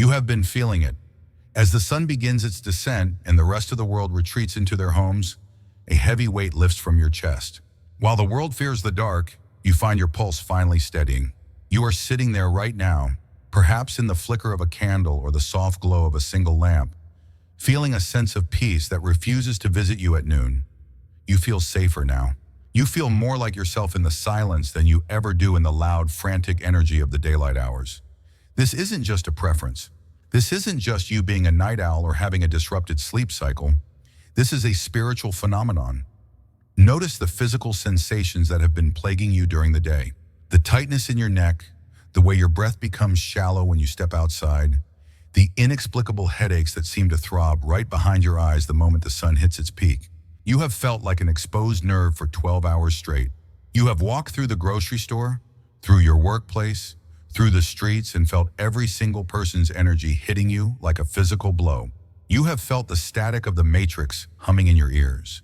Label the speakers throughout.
Speaker 1: You have been feeling it. As the sun begins its descent and the rest of the world retreats into their homes, a heavy weight lifts from your chest. While the world fears the dark, you find your pulse finally steadying. You are sitting there right now, perhaps in the flicker of a candle or the soft glow of a single lamp, feeling a sense of peace that refuses to visit you at noon. You feel safer now. You feel more like yourself in the silence than you ever do in the loud, frantic energy of the daylight hours. This isn't just a preference. This isn't just you being a night owl or having a disrupted sleep cycle. This is a spiritual phenomenon. Notice the physical sensations that have been plaguing you during the day. The tightness in your neck, the way your breath becomes shallow when you step outside, the inexplicable headaches that seem to throb right behind your eyes the moment the sun hits its peak. You have felt like an exposed nerve for 12 hours straight. You have walked through the grocery store, through your workplace, through the streets, and felt every single person's energy hitting you like a physical blow. You have felt the static of the matrix humming in your ears,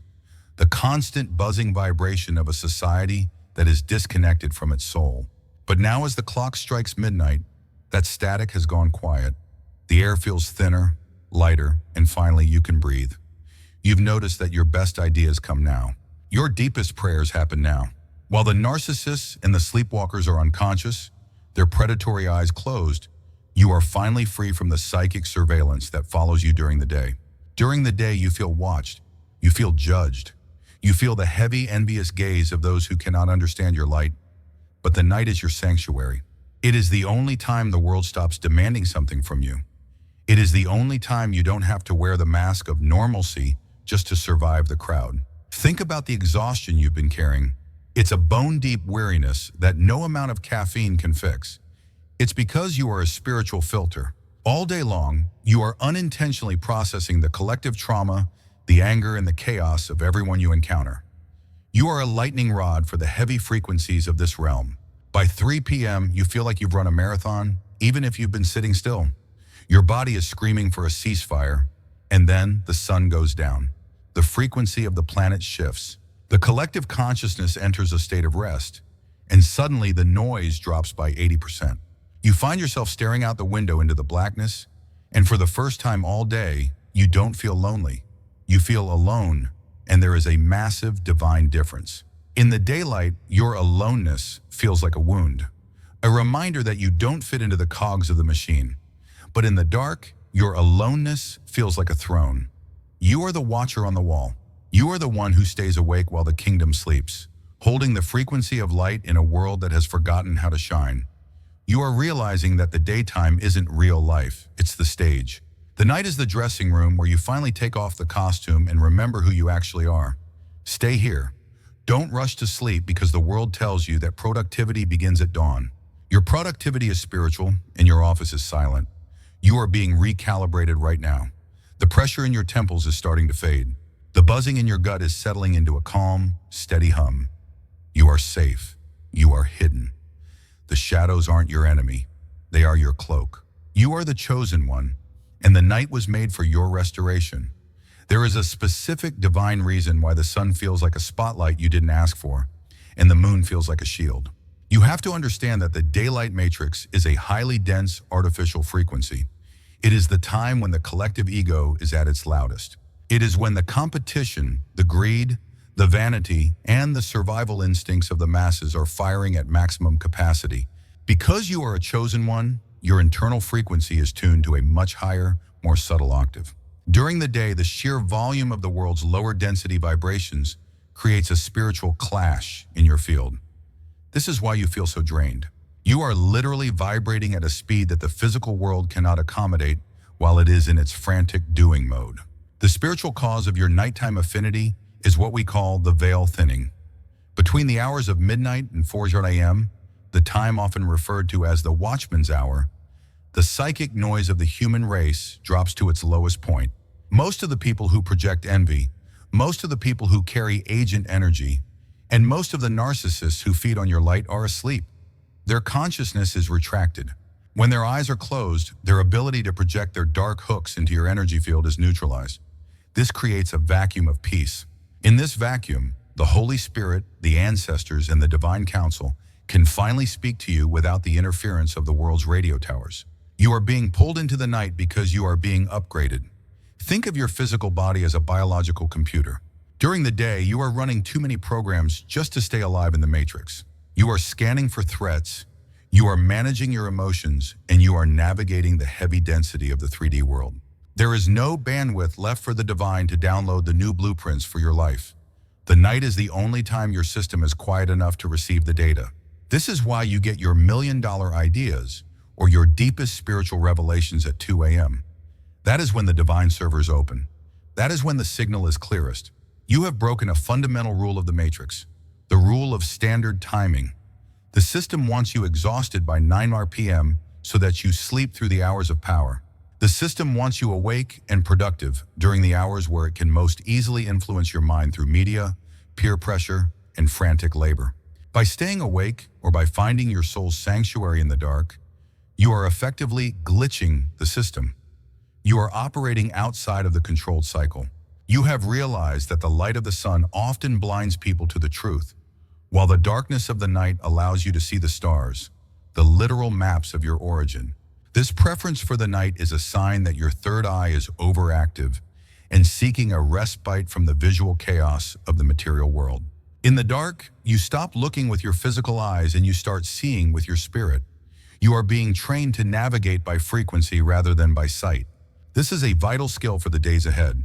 Speaker 1: the constant buzzing vibration of a society that is disconnected from its soul. But now as the clock strikes midnight, that static has gone quiet. The air feels thinner, lighter, and finally you can breathe. You've noticed that your best ideas come now. Your deepest prayers happen now. While the narcissists and the sleepwalkers are unconscious, their predatory eyes closed, you are finally free from the psychic surveillance that follows you during the day. During the day, you feel watched. You feel judged. You feel the heavy, envious gaze of those who cannot understand your light. But the night is your sanctuary. It is the only time the world stops demanding something from you. It is the only time you don't have to wear the mask of normalcy just to survive the crowd. Think about the exhaustion you've been carrying. It's a bone-deep weariness that no amount of caffeine can fix. It's because you are a spiritual filter. All day long, you are unintentionally processing the collective trauma, the anger, and the chaos of everyone you encounter. You are a lightning rod for the heavy frequencies of this realm. By 3 p.m., you feel like you've run a marathon, even if you've been sitting still. Your body is screaming for a ceasefire, and then the sun goes down. The frequency of the planet shifts. The collective consciousness enters a state of rest, and suddenly the noise drops by 80%. You find yourself staring out the window into the blackness, and for the first time all day, you don't feel lonely. You feel alone, and there is a massive divine difference. In the daylight, your aloneness feels like a wound, a reminder that you don't fit into the cogs of the machine. But in the dark, your aloneness feels like a throne. You are the watcher on the wall. You are the one who stays awake while the kingdom sleeps, holding the frequency of light in a world that has forgotten how to shine. You are realizing that the daytime isn't real life, it's the stage. The night is the dressing room where you finally take off the costume and remember who you actually are. Stay here. Don't rush to sleep because the world tells you that productivity begins at dawn. Your productivity is spiritual and your office is silent. You are being recalibrated right now. The pressure in your temples is starting to fade. The buzzing in your gut is settling into a calm, steady hum. You are safe. You are hidden. The shadows aren't your enemy. They are your cloak. You are the chosen one, and the night was made for your restoration. There is a specific divine reason why the sun feels like a spotlight you didn't ask for, and the moon feels like a shield. You have to understand that the daylight matrix is a highly dense artificial frequency. It is the time when the collective ego is at its loudest. It is when the competition, the greed, the vanity, and the survival instincts of the masses are firing at maximum capacity. Because you are a chosen one, your internal frequency is tuned to a much higher, more subtle octave. During the day, the sheer volume of the world's lower density vibrations creates a spiritual clash in your field. This is why you feel so drained. You are literally vibrating at a speed that the physical world cannot accommodate while it is in its frantic doing mode. The spiritual cause of your nighttime affinity is what we call the veil thinning. Between the hours of midnight and 4 a.m., the time often referred to as the watchman's hour, the psychic noise of the human race drops to its lowest point. Most of the people who project envy, most of the people who carry agent energy, and most of the narcissists who feed on your light are asleep. Their consciousness is retracted. When their eyes are closed, their ability to project their dark hooks into your energy field is neutralized. This creates a vacuum of peace. In this vacuum, the Holy Spirit, the ancestors, and the divine council can finally speak to you without the interference of the world's radio towers. You are being pulled into the night because you are being upgraded. Think of your physical body as a biological computer. During the day, you are running too many programs just to stay alive in the matrix. You are scanning for threats, you are managing your emotions, and you are navigating the heavy density of the 3D world. There is no bandwidth left for the divine to download the new blueprints for your life. The night is the only time your system is quiet enough to receive the data. This is why you get your million-dollar ideas or your deepest spiritual revelations at 2 a.m. That is when the divine servers open. That is when the signal is clearest. You have broken a fundamental rule of the matrix, the rule of standard timing. The system wants you exhausted by 9 p.m. so that you sleep through the hours of power. The system wants you awake and productive during the hours where it can most easily influence your mind through media, peer pressure, and frantic labor. By staying awake or by finding your soul's sanctuary in the dark, you are effectively glitching the system. You are operating outside of the controlled cycle. You have realized that the light of the sun often blinds people to the truth, while the darkness of the night allows you to see the stars, the literal maps of your origin. This preference for the night is a sign that your third eye is overactive and seeking a respite from the visual chaos of the material world. In the dark, you stop looking with your physical eyes and you start seeing with your spirit. You are being trained to navigate by frequency rather than by sight. This is a vital skill for the days ahead.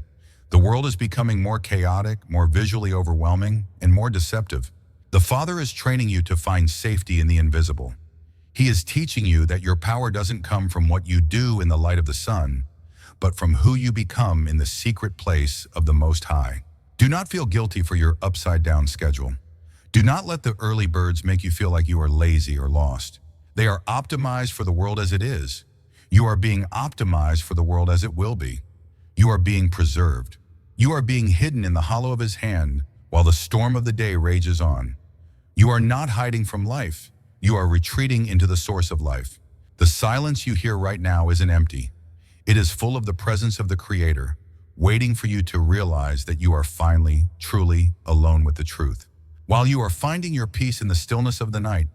Speaker 1: The world is becoming more chaotic, more visually overwhelming, and more deceptive. The Father is training you to find safety in the invisible. He is teaching you that your power doesn't come from what you do in the light of the sun, but from who you become in the secret place of the Most High. Do not feel guilty for your upside-down schedule. Do not let the early birds make you feel like you are lazy or lost. They are optimized for the world as it is. You are being optimized for the world as it will be. You are being preserved. You are being hidden in the hollow of His hand while the storm of the day rages on. You are not hiding from life. You are retreating into the source of life. The silence you hear right now isn't empty. It is full of the presence of the Creator, waiting for you to realize that you are finally, truly alone with the truth. While you are finding your peace in the stillness of the night,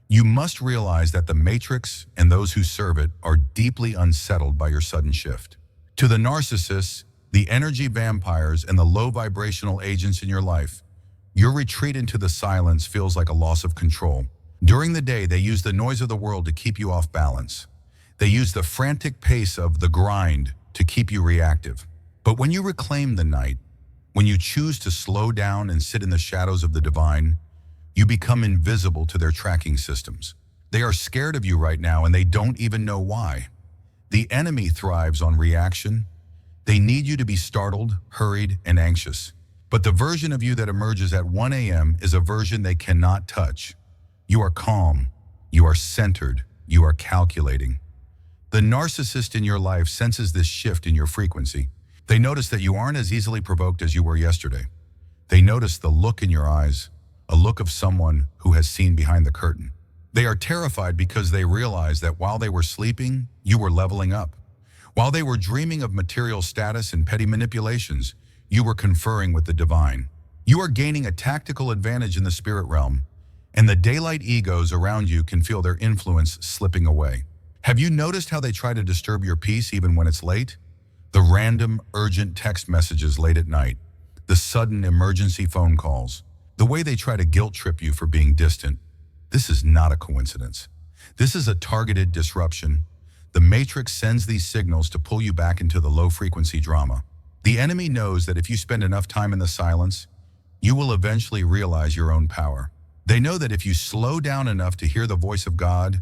Speaker 1: you must realize that the matrix and those who serve it are deeply unsettled by your sudden shift. To the narcissists, the energy vampires, and the low vibrational agents in your life, your retreat into the silence feels like a loss of control. During the day, they use the noise of the world to keep you off balance. They use the frantic pace of the grind to keep you reactive. But when you reclaim the night, when you choose to slow down and sit in the shadows of the divine, you become invisible to their tracking systems. They are scared of you right now and they don't even know why. The enemy thrives on reaction. They need you to be startled, hurried, and anxious. But the version of you that emerges at 1 a.m. is a version they cannot touch. You are calm, you are centered, you are calculating. The narcissist in your life senses this shift in your frequency. They notice that you aren't as easily provoked as you were yesterday. They notice the look in your eyes, a look of someone who has seen behind the curtain. They are terrified because they realize that while they were sleeping, you were leveling up. While they were dreaming of material status and petty manipulations, you were conferring with the divine. You are gaining a tactical advantage in the spirit realm, and the daylight egos around you can feel their influence slipping away. Have you noticed how they try to disturb your peace even when it's late? The random, urgent text messages late at night, the sudden emergency phone calls, the way they try to guilt trip you for being distant. This is not a coincidence. This is a targeted disruption. The Matrix sends these signals to pull you back into the low-frequency drama. The enemy knows that if you spend enough time in the silence, you will eventually realize your own power. They know that if you slow down enough to hear the voice of God,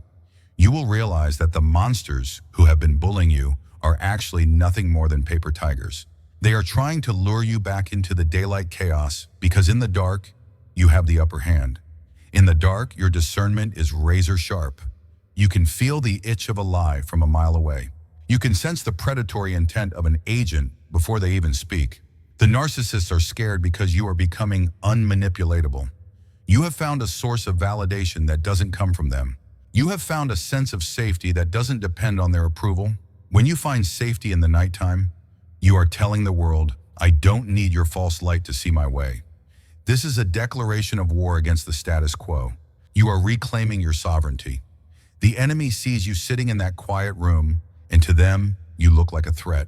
Speaker 1: you will realize that the monsters who have been bullying you are actually nothing more than paper tigers. They are trying to lure you back into the daylight chaos because in the dark, you have the upper hand. In the dark, your discernment is razor sharp. You can feel the itch of a lie from a mile away. You can sense the predatory intent of an agent before they even speak. The narcissists are scared because you are becoming unmanipulatable. You have found a source of validation that doesn't come from them. You have found a sense of safety that doesn't depend on their approval. When you find safety in the nighttime, you are telling the world, I don't need your false light to see my way. This is a declaration of war against the status quo. You are reclaiming your sovereignty. The enemy sees you sitting in that quiet room, and to them, you look like a threat.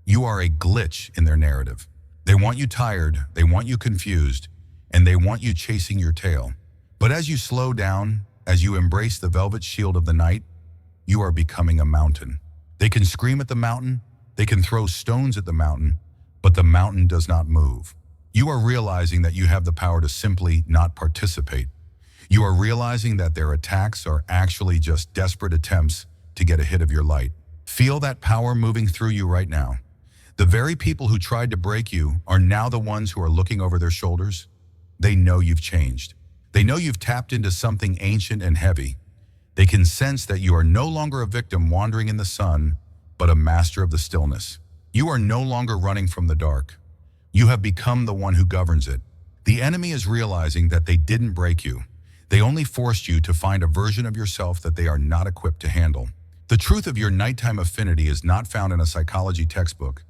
Speaker 1: You are a glitch in their narrative. They want you tired, they want you confused, and they want you chasing your tail. But as you slow down, as you embrace the velvet shield of the night, you are becoming a mountain. They can scream at the mountain, they can throw stones at the mountain, but the mountain does not move. You are realizing that you have the power to simply not participate. You are realizing that their attacks are actually just desperate attempts to get a hit of your light. Feel that power moving through you right now. The very people who tried to break you are now the ones who are looking over their shoulders. They know you've changed. They know you've tapped into something ancient and heavy. They can sense that you are no longer a victim wandering in the sun, but a master of the stillness. You are no longer running from the dark. You have become the one who governs it. The enemy is realizing that they didn't break you. They only forced you to find a version of yourself that they are not equipped to handle. The truth of your nighttime affinity is not found in a psychology textbook.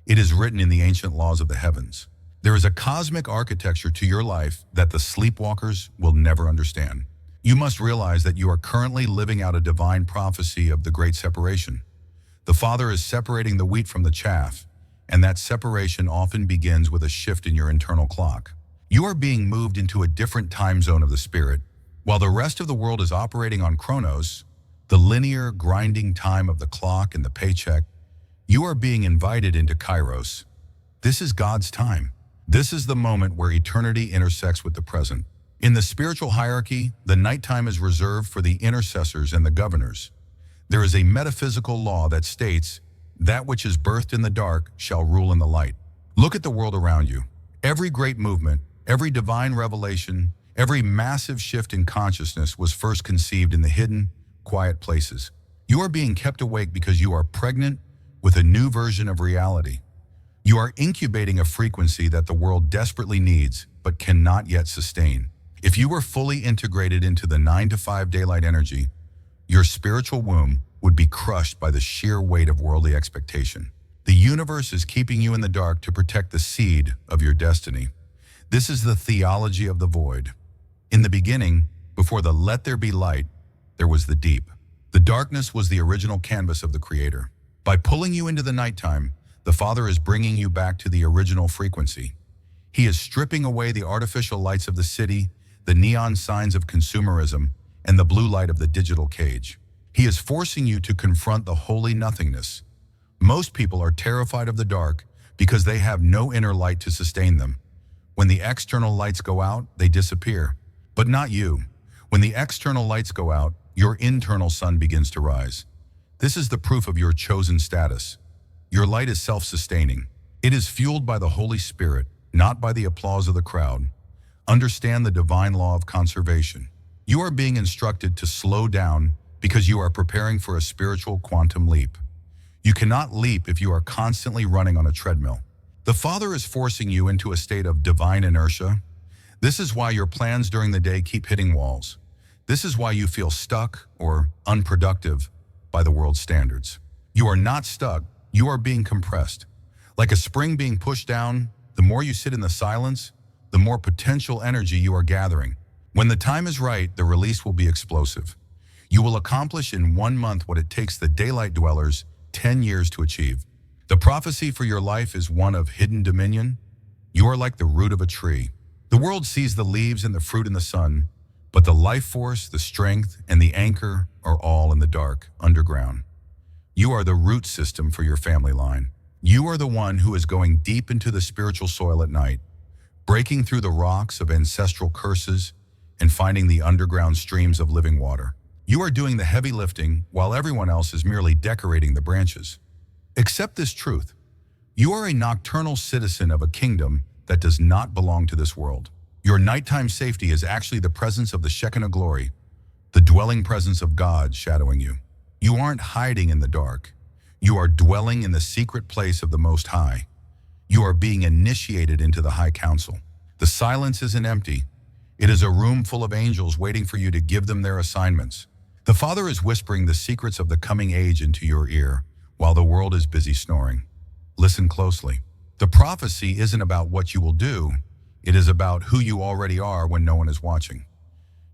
Speaker 1: It is written in the ancient laws of the heavens. There is a cosmic architecture to your life that the sleepwalkers will never understand. You must realize that you are currently living out a divine prophecy of the great separation. The Father is separating the wheat from the chaff, and that separation often begins with a shift in your internal clock. You are being moved into a different time zone of the spirit. While the rest of the world is operating on Chronos, the linear, grinding time of the clock and the paycheck, you are being invited into Kairos. This is God's time. This is the moment where eternity intersects with the present. In the spiritual hierarchy, the nighttime is reserved for the intercessors and the governors. There is a metaphysical law that states, that which is birthed in the dark shall rule in the light. Look at the world around you. Every great movement, every divine revelation, every massive shift in consciousness was first conceived in the hidden, quiet places. You are being kept awake because you are pregnant with a new version of reality. You are incubating a frequency that the world desperately needs, but cannot yet sustain. If you were fully integrated into the 9-to-5 daylight energy, your spiritual womb would be crushed by the sheer weight of worldly expectation. The universe is keeping you in the dark to protect the seed of your destiny. This is the theology of the void. In the beginning, before the let there be light, there was the deep. The darkness was the original canvas of the Creator. By pulling you into the nighttime, the Father is bringing you back to the original frequency. He is stripping away the artificial lights of the city, the neon signs of consumerism, and the blue light of the digital cage. He is forcing you to confront the holy nothingness. Most people are terrified of the dark because they have no inner light to sustain them. When the external lights go out, they disappear. But not you. When the external lights go out, your internal sun begins to rise. This is the proof of your chosen status. Your light is self-sustaining. It is fueled by the Holy Spirit, not by the applause of the crowd. Understand the divine law of conservation. You are being instructed to slow down because you are preparing for a spiritual quantum leap. You cannot leap if you are constantly running on a treadmill. The Father is forcing you into a state of divine inertia. This is why your plans during the day keep hitting walls. This is why you feel stuck or unproductive by the world's standards. You are not stuck, you are being compressed. Like a spring being pushed down, the more you sit in the silence, the more potential energy you are gathering. When the time is right, the release will be explosive. You will accomplish in 1 month what it takes the daylight dwellers 10 years to achieve. The prophecy for your life is one of hidden dominion. You are like the root of a tree. The world sees the leaves and the fruit in the sun, but the life force, the strength, and the anchor are all in the dark, underground. You are the root system for your family line. You are the one who is going deep into the spiritual soil at night, breaking through the rocks of ancestral curses and finding the underground streams of living water. You are doing the heavy lifting while everyone else is merely decorating the branches. Accept this truth. You are a nocturnal citizen of a kingdom that does not belong to this world. Your nighttime safety is actually the presence of the Shekinah glory, the dwelling presence of God shadowing you. You aren't hiding in the dark. You are dwelling in the secret place of the Most High. You are being initiated into the High Council. The silence isn't empty. It is a room full of angels waiting for you to give them their assignments. The Father is whispering the secrets of the coming age into your ear while the world is busy snoring. Listen closely. The prophecy isn't about what you will do. It is about who you already are when no one is watching.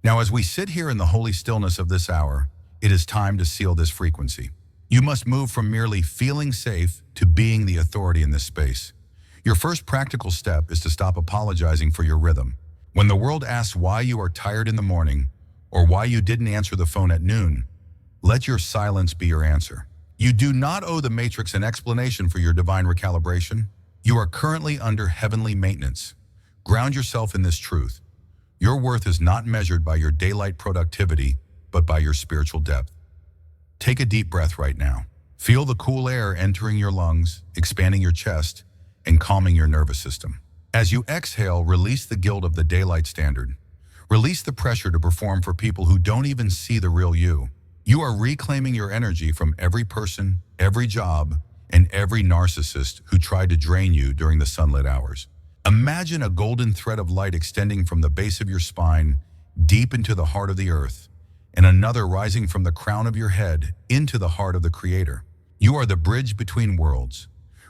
Speaker 1: Now, as we sit here in the holy stillness of this hour, it is time to seal this frequency. You must move from merely feeling safe to being the authority in this space. Your first practical step is to stop apologizing for your rhythm. When the world asks why you are tired in the morning or why you didn't answer the phone at noon, let your silence be your answer. You do not owe the matrix an explanation for your divine recalibration. You are currently under heavenly maintenance. Ground yourself in this truth. Your worth is not measured by your daylight productivity, but by your spiritual depth. Take a deep breath right now. Feel the cool air entering your lungs, expanding your chest, and calming your nervous system. As you exhale, release the guilt of the daylight standard. Release the pressure to perform for people who don't even see the real you. You are reclaiming your energy from every person, every job, and every narcissist who tried to drain you during the sunlit hours. Imagine a golden thread of light extending from the base of your spine deep into the heart of the earth, and another rising from the crown of your head into the heart of the Creator. You are the bridge between worlds.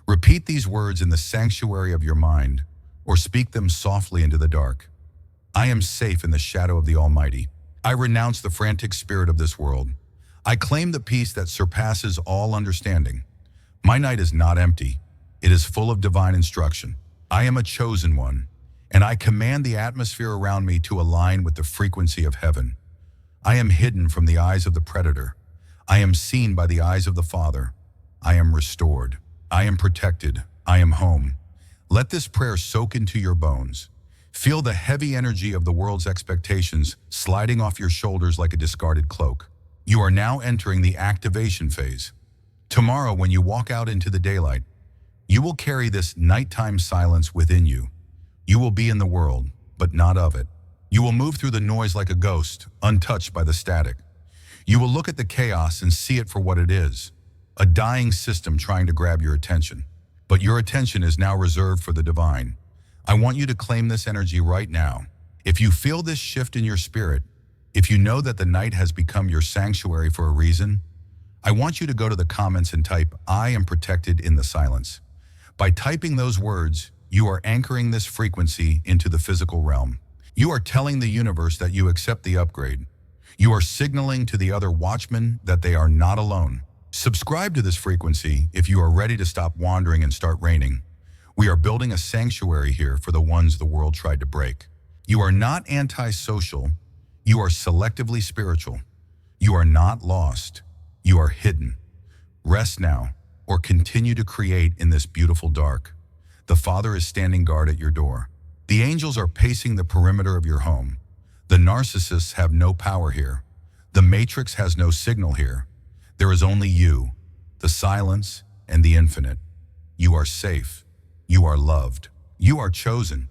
Speaker 1: Repeat these words in the sanctuary of your mind, or speak them softly into the dark. I am safe in the shadow of the Almighty. I renounce the frantic spirit of this world. I claim the peace that surpasses all understanding. My night is not empty. It is full of divine instruction. I am a chosen one, and I command the atmosphere around me to align with the frequency of heaven. I am hidden from the eyes of the predator. I am seen by the eyes of the Father. I am restored. I am protected. I am home. Let this prayer soak into your bones. Feel the heavy energy of the world's expectations sliding off your shoulders like a discarded cloak. You are now entering the activation phase. Tomorrow, when you walk out into the daylight, you will carry this nighttime silence within you. You will be in the world, but not of it. You will move through the noise like a ghost, untouched by the static. You will look at the chaos and see it for what it is, a dying system trying to grab your attention. But your attention is now reserved for the divine. I want you to claim this energy right now. If you feel this shift in your spirit, if you know that the night has become your sanctuary for a reason, I want you to go to the comments and type, I am protected in the silence. By typing those words, you are anchoring this frequency into the physical realm. You are telling the universe that you accept the upgrade. You are signaling to the other watchmen that they are not alone. Subscribe to this frequency if you are ready to stop wandering and start reigning. We are building a sanctuary here for the ones the world tried to break. You are not antisocial. You are selectively spiritual. You are not lost. You are hidden. Rest now, or continue to create in this beautiful dark. The Father is standing guard at your door. The angels are pacing the perimeter of your home. The narcissists have no power here. The matrix has no signal here. There is only you, the silence, and the infinite. You are safe. You are loved. You are chosen.